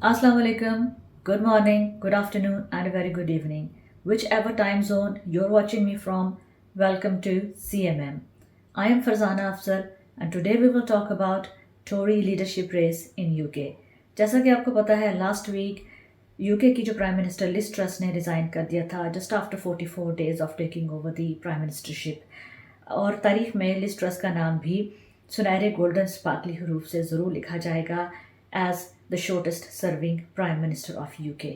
Assalamu alaikum, good morning, good afternoon, and a very good evening. Whichever time zone you're watching me from, welcome to CMM. I am Farzana Afzal, and today we will talk about Tory leadership race in UK. जैसा कि आपको पता है last week UK की जो prime minister Liz truss ने resign कर दिया था just after 44 days of taking over the prime ministership और तारीख में लिज ट्रस का नाम भी सुनहरे गोल्डन स्पार्कली हरूफ से ज़रूर लिखा जाएगा as the shortest serving prime minister of UK.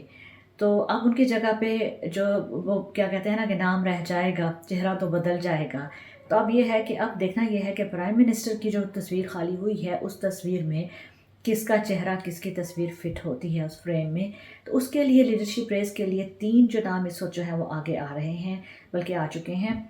तो अब उनकी जगह पे जो वो क्या कहते हैं ना कि नाम रह जाएगा, चेहरा तो बदल जाएगा। तो अब ये है कि अब देखना ये है कि प्राइम मिनिस्टर की जो तस्वीर खाली हुई है उस तस्वीर में किसका चेहरा, किसकी तस्वीर फिट होती है उस फ्रेम में। तो उसके लिए लीडरशिप रेस के लिए 3 जो नाम इस वक्त जो है वो आगे आ रहे हैं, बल्कि आ चुके हैं।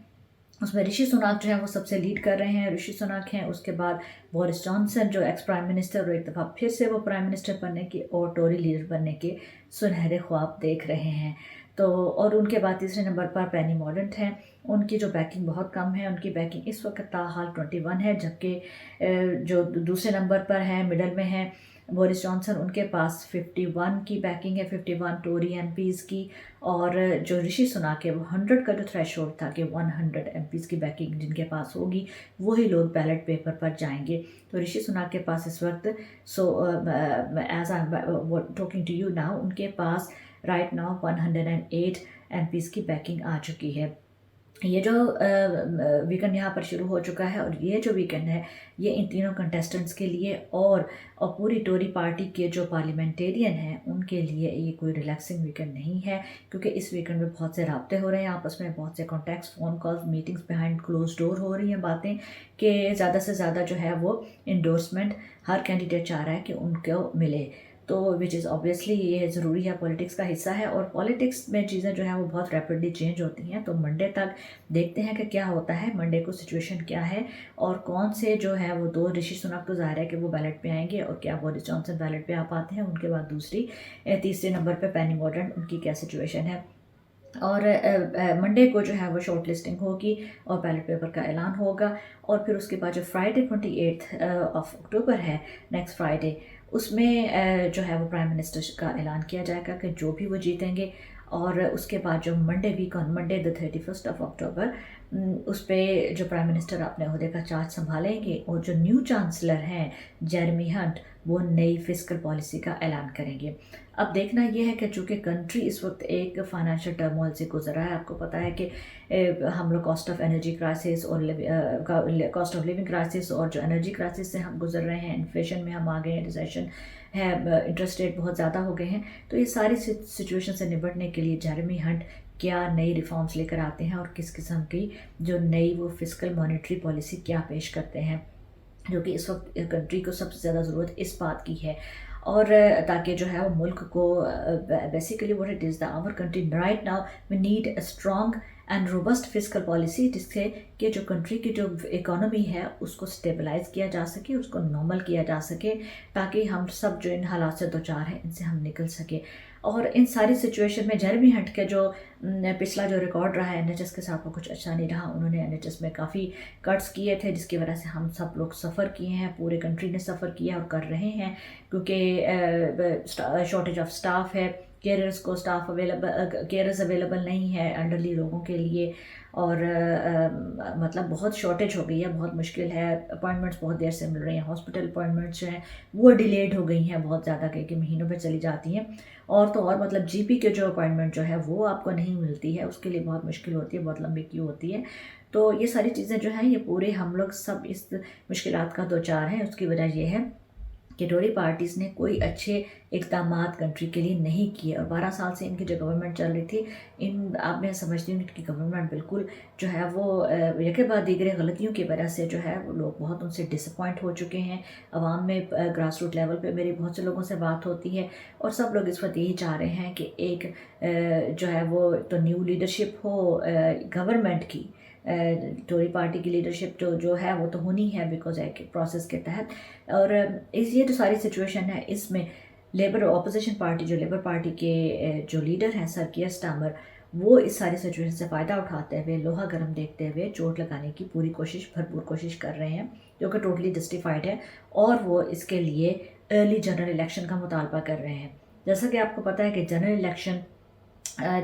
उसमें ऋषि सुनाक जो है वो सबसे लीड कर रहे हैं। ऋषि सुनाक हैं, उसके बाद बोरिस जॉनसन जो एक्स प्राइम मिनिस्टर और एक दफ़ा फिर से वो प्राइम मिनिस्टर बनने की और टोरी लीडर बनने के सुनहरे ख्वाब देख रहे हैं। तो और उनके बाद तीसरे नंबर पर पेनी मॉर्डेंट हैं। उनकी जो बैकिंग बहुत कम है, उनकी बैकिंग इस वक्त ताहाल 21 है, जबकि जो दूसरे नंबर पर है मिडल में है बोरिस जॉनसन, उनके पास 51 की बैकिंग है, 51 टोरी एमपीज़ की। और जो ऋषि सुनाक है वो 100 का जो थ्रेशोल्ड था कि 100 एमपीज़ की बैकिंग जिनके पास होगी वही लोग बैलेट पेपर पर जाएंगे। तो ऋषि सुनाक के पास इस वक्त as I talking to you now उनके पास राइट नाउ 108 एमपीज़ की बैकिंग आ चुकी है। ये जो वीकेंड यहाँ पर शुरू हो चुका है और ये जो वीकेंड है ये इन तीनों कंटेस्टेंट्स के लिए और पूरी टोरी पार्टी के जो पार्लियामेंटेरियन हैं उनके लिए ये कोई रिलैक्सिंग वीकेंड नहीं है, क्योंकि इस वीकेंड में बहुत से राब्ते हो रहे हैं आपस में, बहुत से contacts, phone calls, meetings behind close door हो रही हैं बातें कि ज़्यादा से ज़्यादा जो है वो इंडोर्समेंट हर कैंडिडेट चाह रहा है कि उनको मिले। तो विच इज़ ऑब्वियसली ये ज़रूरी है, पॉलिटिक्स का हिस्सा है और पॉलिटिक्स में चीज़ें जो हैं वो बहुत रैपिडली चेंज होती हैं। तो मंडे तक देखते हैं कि क्या होता है, मंडे को सिचुएशन क्या है और कौन से जो है वो 2 ऋषि सुनक तो ज़ाहिर है कि वो बैलेट पे आएंगे और क्या बोरिस जॉनसन बैलेट पे आ पाते हैं। उनके बाद तीसरे नंबर पे पेनी मॉर्डेंट, उनकी क्या सिचुएशन है। और मंडे को जो है वो शॉर्ट लिस्टिंग होगी और बैलेट पेपर का ऐलान होगा। और फिर उसके बाद जो फ्राइडे 28 ऑफ अक्टूबर है, नेक्स्ट फ्राइडे, उसमें जो है वो प्राइम मिनिस्टर का ऐलान किया जाएगा कि जो भी वो जीतेंगे। और उसके बाद जो Monday week on Monday the 31 of October उस पर जो प्राइम मिनिस्टर अपने अहदे का चार्ज संभालेंगे और जो न्यू चांसलर हैं जेरेमी हंट वो नई फिस्कल पॉलिसी का ऐलान करेंगे। अब देखना यह है कि चूँकि कंट्री इस वक्त एक फाइनेंशियल टर्मोइल से गुजर रहा है, आपको पता है कि हम लोग कॉस्ट ऑफ एनर्जी क्राइसिस और कॉस्ट ऑफ लिविंग क्राइसिस और जो एनर्जी क्राइसिस से हम गुजर रहे हैं, इन्फ्लेशन में हम आ गए हैं, रिसेशन है, इंटरेस्ट रेट बहुत ज़्यादा हो गए हैं। तो ये सारी सिचुएशन से निपटने के लिए जेरेमी हंट क्या नई रिफॉर्म्स लेकर आते हैं और किस किस्म की जो नई वो फिस्कल मॉनेटरी पॉलिसी क्या पेश करते हैं, जो कि इस वक्त कंट्री को सबसे ज़्यादा ज़रूरत इस बात की है। और ताकि जो है वो मुल्क को basically what it is the our country right now we need a strong and robust fiscal policy, जिससे कि जो कंट्री की जो इकोनॉमी है उसको स्टेबलाइज किया जा सके, उसको नॉर्मल किया जा सके, ताकि हम सब जो इन हालात से दो चार हैं इनसे हम निकल सके। और इन सारी सिचुएशन में जेरेमी हंट के जो पिछला जो रिकॉर्ड रहा है एनएचएस के साथ वो कुछ अच्छा नहीं रहा। उन्होंने एनएचएस में काफ़ी कट्स किए थे जिसकी वजह से हम सब लोग सफ़र किए हैं, पूरे कंट्री ने सफ़र किया और कर रहे हैं, क्योंकि शॉर्टेज ऑफ स्टाफ है, केयरर्स को स्टाफ केयरर्स अवेलेबल नहीं है एल्डरली लोगों के लिए। और मतलब बहुत शॉर्टेज हो गई है, बहुत मुश्किल है, अपॉइंटमेंट्स बहुत देर से मिल रही हैं, हॉस्पिटल अपॉइंटमेंट्स जो हैं वो डिलेड हो गई हैं बहुत ज़्यादा, कई महीनों पे चली जाती हैं। और तो और मतलब जीपी के जो अपॉइंटमेंट जो है वो आपको नहीं मिलती है, उसके लिए बहुत मुश्किल होती है, बहुत लंबी क्यू होती है। तो ये सारी चीज़ें जो हैं ये पूरे हम लोग सब इस मुश्किलात का दो चार हैं। उसकी वजह यह है कि टोरी पार्टीज़ ने कोई अच्छे इकदाम कंट्री के लिए नहीं किए और 12 साल से इनकी जो गवर्नमेंट चल रही थी, अब मैं समझती हूँ इनकी गवर्नमेंट बिल्कुल जो है वो यके बाद दीगरे गलतियों की वजह से जो है वो लोग बहुत उनसे डिसअपॉइंट हो चुके हैं। अवाम में ग्रास रूट लेवल पे मेरी बहुत से लोगों से बात होती है और सब लोग इस वक्त यही चाह रहे हैं कि एक जो है वो तो न्यू लीडरशिप हो गवर्नमेंट की, टोरी पार्टी की लीडरशिप जो है वो तो होनी है बिकॉज एक प्रोसेस के तहत। और ये जो सारी सिचुएशन है इसमें लेबर अपोजिशन पार्टी, जो लेबर पार्टी के जो लीडर हैं सर कियर स्टार्मर, वो इस सारी सिचुएशन से फ़ायदा उठाते हुए, लोहा गर्म देखते हुए चोट लगाने की भरपूर कोशिश कर रहे हैं, जो कि टोटली जस्टिफाइड है। और वो इसके लिए अर्ली जनरल इलेक्शन का मुतालबा कर रहे हैं। जैसा कि आपको पता है कि जनरल इलेक्शन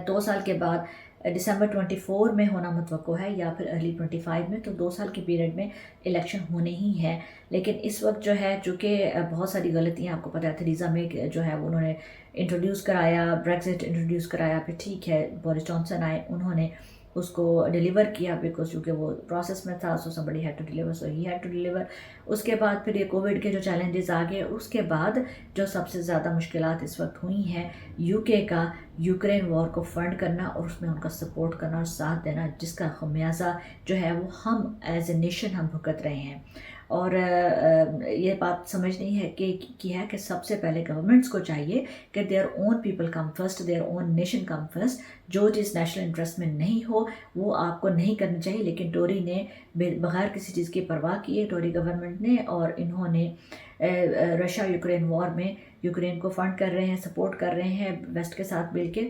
2 साल के बाद दिसंबर 24 में होना मुतवक्को है या फिर अर्ली 25 में, तो 2 साल के पीरियड में इलेक्शन होने ही है। लेकिन इस वक्त जो है चूँकि बहुत सारी गलतियाँ आपको पता है, थेरेसा मे जो है उन्होंने इंट्रोड्यूस कराया, ब्रेक्सिट इंट्रोड्यूस कराया, फिर ठीक है बोरिस जॉनसन आए, उन्होंने उसको डिलीवर किया बिकॉज चूँकि वो प्रोसेस में था, so somebody had to deliver, so he had to deliver. उसके बाद फिर ये कोविड के जो चैलेंजेस आ गए, उसके बाद जो सबसे ज़्यादा मुश्किलात इस वक्त हुई हैं यूके का यूक्रेन वॉर को फंड करना और उसमें उनका सपोर्ट करना और साथ देना, जिसका खमियाजा जो है वो हम एज ए नेशन हम भुगत रहे हैं। और ये बात समझनी है कि सबसे पहले गवर्नमेंट्स को चाहिए कि their own people come first, their own nation come first. जो चीज़ नेशनल इंटरेस्ट में नहीं हो वो आपको नहीं करनी चाहिए। लेकिन टोरी ने बगैर किसी चीज़ की परवाह किए, टोरी गवर्नमेंट ने, और इन्होंने रशिया यूक्रेन वॉर में यूक्रेन को फंड कर रहे हैं, सपोर्ट कर रहे हैं वेस्ट के साथ मिल के।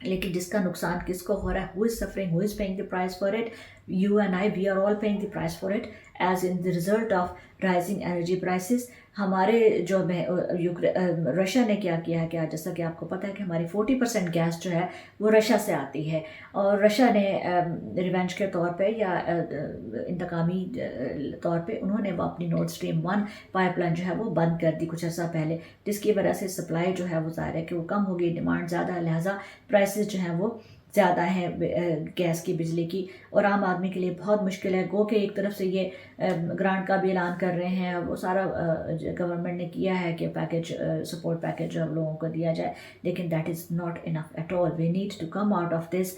लेकिन जिसका नुकसान किसको हो रहा है, who is suffering, who is paying the price for it, you and I, we are all paying the price for it as in the result of rising energy prices. हमारे जो रशिया ने क्या किया है कि जैसा कि आपको पता है कि हमारी 40% गैस जो है वो रशिया से आती है, और रशिया ने रिवेंज के तौर पे या इंतकामी तौर पे उन्होंने वो अपनी नॉर्थ स्ट्रीम 1 पाइपलाइन जो है वो बंद कर दी कुछ अर्सा पहले, जिसकी वजह से सप्लाई जो है वो ज़ाहिर है कि वो कम हो गई, डिमांड ज़्यादा है, लिहाजा प्राइसेस जो हैं वो ज़्यादा है गैस की, बिजली की, और आम आदमी के लिए बहुत मुश्किल है। गो के एक तरफ से ये ग्रांट का भी ऐलान कर रहे हैं, वो सारा गवर्नमेंट ने किया है कि पैकेज, सपोर्ट पैकेज हम लोगों को दिया जाए, लेकिन that is not enough at all. We need to come out of this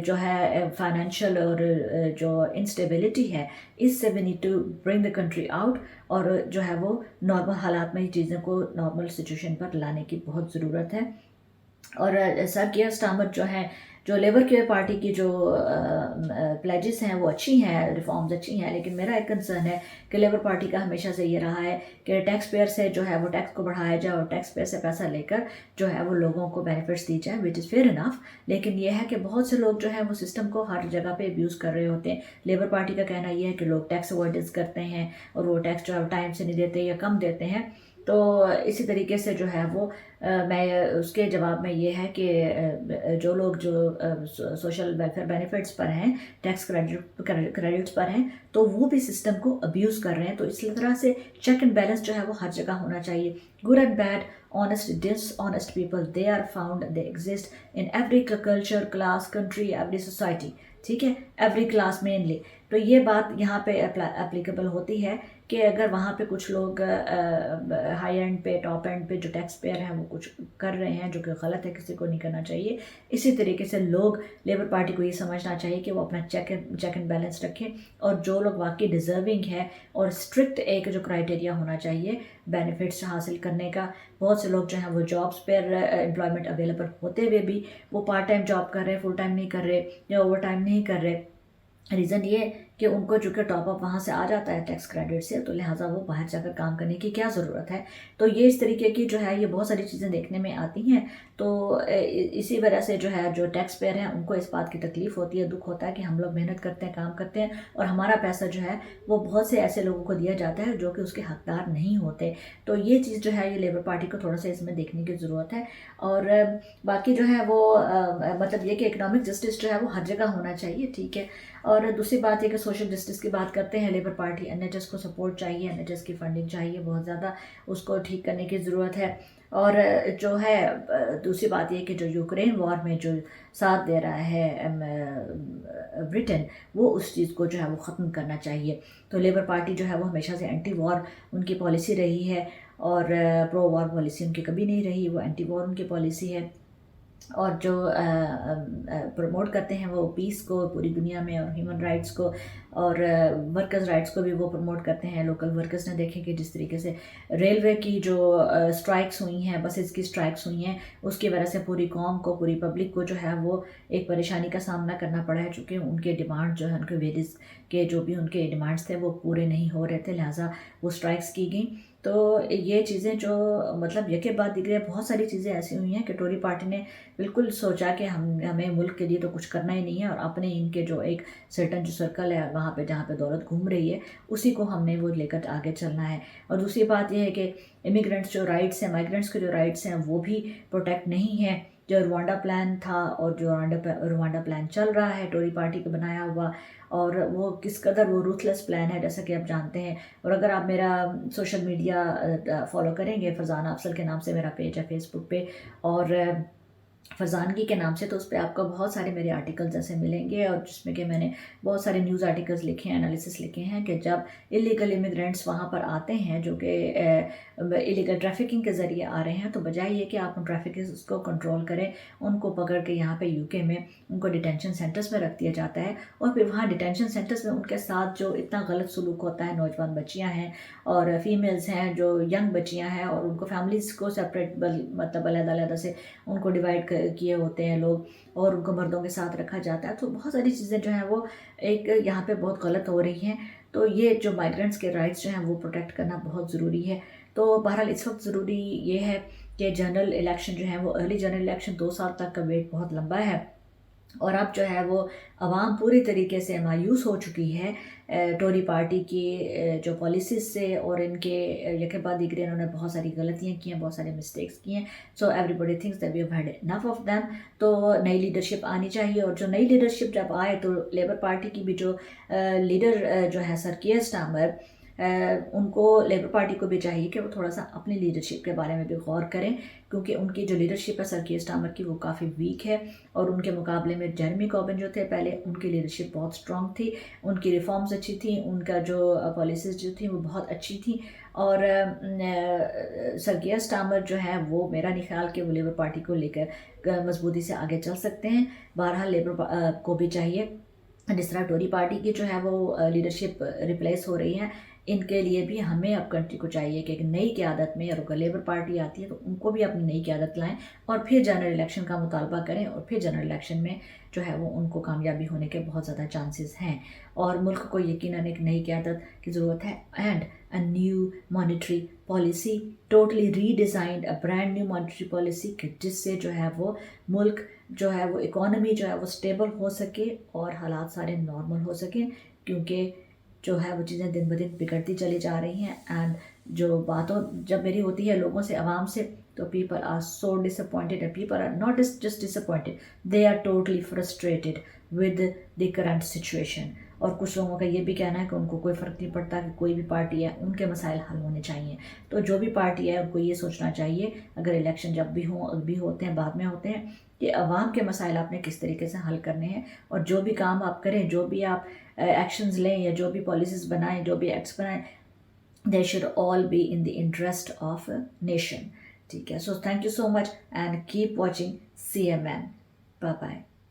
जो है फाइनेंशियल और जो इंस्टेबिलिटी है, इससे we need to bring the country out, और जो है वो नॉर्मल हालात में ही चीज़ों को नॉर्मल सिचुएशन पर लाने की बहुत ज़रूरत है। और सर कियर स्टारमर जो है, जो लेबर के पार्टी की जो प्लेजेस हैं वो अच्छी हैं, रिफॉर्म्स अच्छी हैं, लेकिन मेरा एक कंसर्न है कि लेबर पार्टी का हमेशा से ये रहा है कि टैक्स पेयर से जो है वो टैक्स को बढ़ाया जाए और टैक्स पेयर से पैसा लेकर जो है वो लोगों को बेनिफिट्स दी जाए, विच इज़ फेयर इनफ। लेकिन ये है कि बहुत से लोग जो है वो सिस्टम को हर जगह पे अब्यूज़ कर रहे होते हैं। लेबर पार्टी का कहना ये है कि लोग टैक्स अवॉइडेंस करते हैं और वो टैक्स जो है टाइम से नहीं देते या कम देते हैं। तो इसी तरीके से जो है वो मैं उसके जवाब में ये है कि जो लोग जो सोशल वेलफेयर बेनिफिट्स पर हैं, टैक्स क्रेडिट्स पर हैं, तो वो भी सिस्टम को अब्यूज़ कर रहे हैं। तो इसी तरह से चेक एंड बैलेंस जो है वो हर जगह होना चाहिए। Good and bad, honest dishonest people, they are found, they exist in every culture, class, country, every society, ठीक है, एवरी क्लास मेनली। तो ये बात यहाँ पे एप्लीकेबल होती है कि अगर वहाँ पे कुछ लोग हाई एंड पे, टॉप एंड पे जो टैक्स पेयर हैं वो कुछ कर रहे हैं जो कि गलत है, किसी को नहीं करना चाहिए। इसी तरीके से लोग, लेबर पार्टी को ये समझना चाहिए कि वो अपना चेक एंड बैलेंस रखें, और जो लोग वाकई डिज़र्विंग है, और स्ट्रिक्ट एक जो क्राइटेरिया होना चाहिए बेनिफिट्स हासिल करने का। बहुत से लोग जो हैं वो जॉब्स पर एम्प्लॉयमेंट अवेलेबल होते हुए भी वो पार्ट टाइम जॉब कर रहे हैं, फुल टाइम नहीं कर रहे या ओवर टाइम नहीं कर रहे। रीज़न ये कि उनको चूँकि टॉप अप वहाँ से आ जाता है टैक्स क्रेडिट से, तो लिहाजा वो बाहर जाकर काम करने की क्या ज़रूरत है। तो ये इस तरीके की जो है ये बहुत सारी चीज़ें देखने में आती हैं। तो इसी वजह से जो है जो टैक्स पेयर हैं उनको इस बात की तकलीफ़ होती है, दुख होता है कि हम लोग मेहनत करते हैं, काम करते हैं, और हमारा पैसा जो है वो बहुत से ऐसे लोगों को दिया जाता है जो कि उसके हकदार नहीं होते। तो ये चीज़ जो है ये लेबर पार्टी को थोड़ा सा इसमें देखने की ज़रूरत है। और बाकी जो है वो मतलब ये कि इकनॉमिक जस्टिस जो है वो हर जगह होना चाहिए, ठीक है। और दूसरी बात ये कि सोशल जस्टिस की बात करते हैं लेबर पार्टी, एनएचएस को सपोर्ट चाहिए, एनएचएस की फंडिंग चाहिए बहुत ज़्यादा, उसको ठीक करने की ज़रूरत है। और जो है दूसरी बात ये कि जो यूक्रेन वॉर में जो साथ दे रहा है ब्रिटेन, वो उस चीज़ को जो है वो ख़त्म करना चाहिए। तो लेबर पार्टी जो है वो हमेशा से एंटी वॉर उनकी पॉलिसी रही है, और प्रो वॉर पॉलिसी उनकी कभी नहीं रही, वो एंटी वॉर उनकी पॉलिसी है। और जो प्रमोट करते हैं वो पीस को पूरी दुनिया में, और ह्यूमन राइट्स को, और वर्कर्स राइट्स को भी वो प्रमोट करते हैं। लोकल वर्कर्स ने देखें कि जिस तरीके से रेलवे की जो स्ट्राइक्स हुई हैं, बसेस की स्ट्राइक्स हुई हैं, उसकी वजह से पूरी कौम को, पूरी पब्लिक को जो है वो एक परेशानी का सामना करना पड़ा है, चूँकि उनके डिमांड जो है, उनके वेजेस के जो भी उनके डिमांड्स थे वो पूरे नहीं हो रहे थे, लिहाजा वो स्ट्राइक्स की गई। तो ये चीज़ें जो मतलब यके बाद दिख बहुत सारी चीज़ें ऐसी हुई हैं कि टोरी पार्टी ने बिल्कुल सोचा कि हमें मुल्क के लिए तो कुछ करना ही नहीं है, और अपने इनके जो एक सर्टन जो सर्कल है वहाँ पे जहाँ पे दौलत घूम रही है उसी को हमने वो लेकर आगे चलना है। और दूसरी बात यह है कि इमिग्रेंट्स जो राइट्स हैं, माइग्रेंट्स के जो राइट्स हैं वो भी प्रोटेक्ट नहीं है। जो रवांडा प्लान था और जो रवांडा प्लान चल रहा है टोरी पार्टी का बनाया हुआ, और वो किस कदर वो रूथलेस प्लान है जैसा कि आप जानते हैं। और अगर आप मेरा सोशल मीडिया फॉलो करेंगे, फरजाना अफसल के नाम से मेरा पेज है फेसबुक पे, और फरजानगी के नाम से, तो उस पर आपको बहुत सारे मेरे आर्टिकल्स ऐसे मिलेंगे, और जिसमें कि मैंने बहुत सारे न्यूज़ आर्टिकल्स लिखे हैं, एनालिसिस लिखे हैं कि जब इलीगल इमिग्रेंट्स वहाँ पर आते हैं जो कि इलीगल ट्रैफिकिंग के ज़रिए आ रहे हैं, तो बजाय ये कि आप उन ट्रैफिकर्स को कंट्रोल करें, उनको पकड़ के यहाँ पे यूके में उनको डिटेंशन सेंटर्स में रख दिया जाता है, और फिर वहाँ डिटेंशन सेंटर्स में उनके साथ जो इतना गलत सलूक होता है, नौजवान बच्चियाँ हैं और फीमेल्स हैं जो यंग बच्चियाँ हैं, और उनको फैमिलीज़ को सेपरेट मतलब अलग-अलग से उनको डिवाइड किए होते हैं लोग, और उनको मर्दों के साथ रखा जाता है। तो बहुत सारी चीज़ें जो हैं वो एक यहाँ पे बहुत गलत हो रही हैं। तो ये जो माइग्रेंट्स के राइट्स जो हैं वो प्रोटेक्ट करना बहुत ज़रूरी है। तो बहरहाल इस वक्त ज़रूरी ये है कि जनरल इलेक्शन जो है वो अर्ली जनरल इलेक्शन 2 साल तक का वेट बहुत लंबा है, और अब जो है वो आवाम पूरी तरीके से मायूस हो चुकी है टोरी पार्टी की जो पॉलिसीज़ से, और इनके यके बाद दिगरे इन्होंने बहुत सारी गलतियाँ की हैं, बहुत सारे मिस्टेक्स किए हैं। So everybody thinks that we have had enough of them. तो नई लीडरशिप आनी चाहिए, और जो नई लीडरशिप जब आए तो लेबर पार्टी की भी जो लीडर जो है सर कियर स्टार्मर, उनको लेबर पार्टी को भी चाहिए कि वो थोड़ा सा अपनी लीडरशिप के बारे में भी गौर करें, क्योंकि उनकी जो लीडरशिप है सर कियर स्टार्मर की वो काफ़ी वीक है, और उनके मुकाबले में जेरेमी कॉर्बिन जो थे पहले, उनकी लीडरशिप बहुत स्ट्रॉन्ग थी, उनकी रिफॉर्म्स अच्छी थी, उनका जो पॉलिसीज़ जो थी वो बहुत अच्छी थी। और सर कियर स्टार्मर जो है वो मेरा नहीं ख्याल कि वो लेबर पार्टी को लेकर मजबूती से आगे चल सकते हैं। बहरहाल लेबर को भी चाहिए, जिस तरह टोरी पार्टी की जो है वो लीडरशिप रिप्लेस हो रही है, इनके लिए भी हमें अब कंट्री को चाहिए कि एक नई क़यादत में, और अगर लेबर पार्टी आती है तो उनको भी अपनी नई क़यादत लाएं, और फिर जनरल इलेक्शन का मुतालबा करें, और फिर जनरल इलेक्शन में जो है वो उनको कामयाबी होने के बहुत ज़्यादा चांसेस हैं। और मुल्क को यकीनन एक नई क़यादत की ज़रूरत है, and a new monetary policy, totally redesigned, a brand new monetary policy, जिससे जो है वो मुल्क जो है वो इकॉनमी जो है वो स्टेबल हो सके और हालात सारे नॉर्मल हो सकें, क्योंकि जो है वो चीज़ें दिन ब दिन बिगड़ती चली जा रही हैं। एंड जो बातों जब मेरी होती है लोगों से, आवाम से, तो people are so disappointed, and people are not just disappointed, they are totally frustrated with the current situation. और कुछ लोगों का ये भी कहना है कि उनको कोई फ़र्क नहीं पड़ता कि कोई भी पार्टी है, उनके मसाइल हल होने चाहिए। तो जो भी पार्टी है उनको ये सोचना चाहिए, अगर इलेक्शन जब भी हों, अभी होते हैं, बाद में होते हैं, कि अवाम के मसाइल आपने किस तरीके से हल करने हैं, और जो भी काम आप करें, जो भी आप एक्शंस लें, या जो भी पॉलिसीज़ बनाएं, जो भी एक्ट्स बनाएं, they should all be in the interest of nation. ठीक है, so thank you so much, and keep watching CMN। Bye bye.